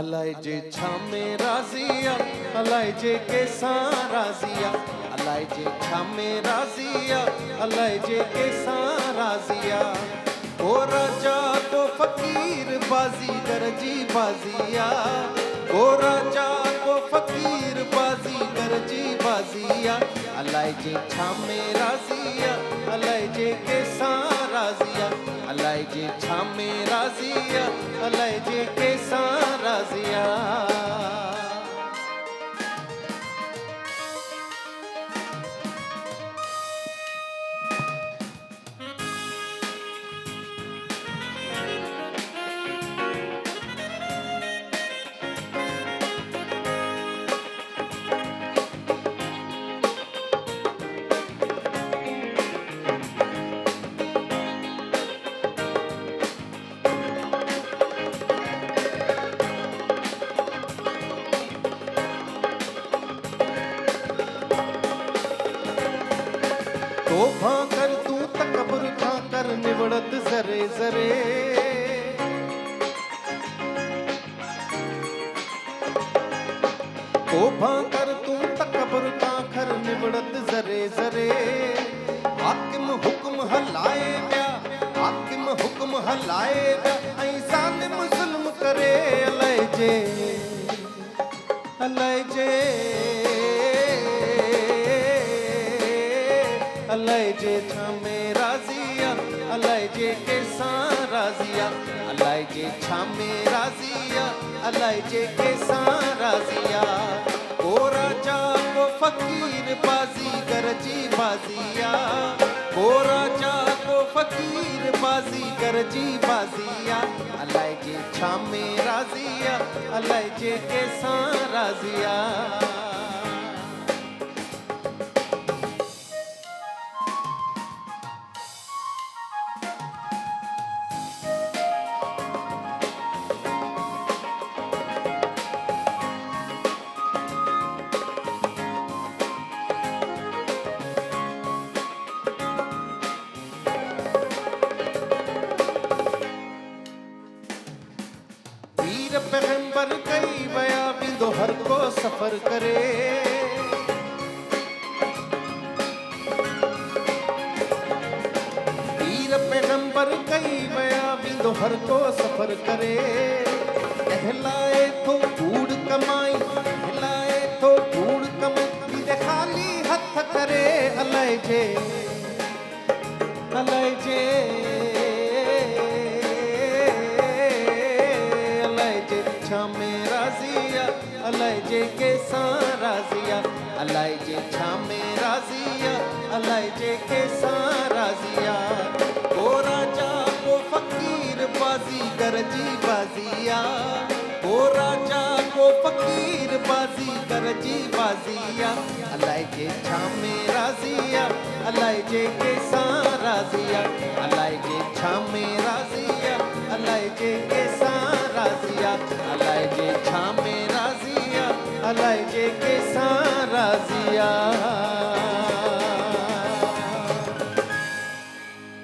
अलाए जे छामे राजिया, अलाए जे केसा राजिया, अलाए जे छामे राजिया, अलाए जे केसा राजिया। ओ राजा तो फकीर बाजीगर जी बाजिया, ओ राजा तो फकीर बाजीगर जी बाजिया। अलाए जे छामे राजिया, अलाए जे केसा राजिया, अलाए जे छामे राजिया, अलाए जे केसा राजिया। तोफा कर तू तकबर था कर निवड़त जरे जरे, तोफा कर तू तकबर था कर निवड़त जरे जरे। हाकिम हुक्म हलाए व्या, हाकिम हुक्म हलाए व्या, ऐं ज़ालिम ज़ुल्म करे। अलाए जे, अलाए जे, अलाए जे छामे राजिया, अलाए जे केसा राजिया, अलाए जे छामे राजिया, अलाए जे केसा राजिया। ओ राजा को फकीर बाजीगर जी बाजिया, ओ राजा को फकीर बाजीगर जी बाजिया। अलाए जे छामे राजिया, अलाए जे केसा राजिया। वीर पैगंबर कई बया बिंदो हर को सफर करे। वीर पैगंबर कई बया बिंदो हर को सफर करे। कहलाए तो कूड़ कमाई, कहलाए तो कूड़ कमाई, खाली हथ करे। अलाए जे, अलाए जे, छामे राजिया, अलाए जे केसा राजिया, अलाए जे छामे राजिया, अलाए जे केसा राजिया। ओ राजा को फकीर बाजीगर जी बाजिया, ओ राजा को फकीर बाजीगर जी बाजिया। अलाए जे छामे राजिया, अलाए जे केसा राजिया, अलाए जे छामे राजिया, अलाए जे केसा राजिया। अलाए जे छामे राजिया, अलाए जे केसा राजिया।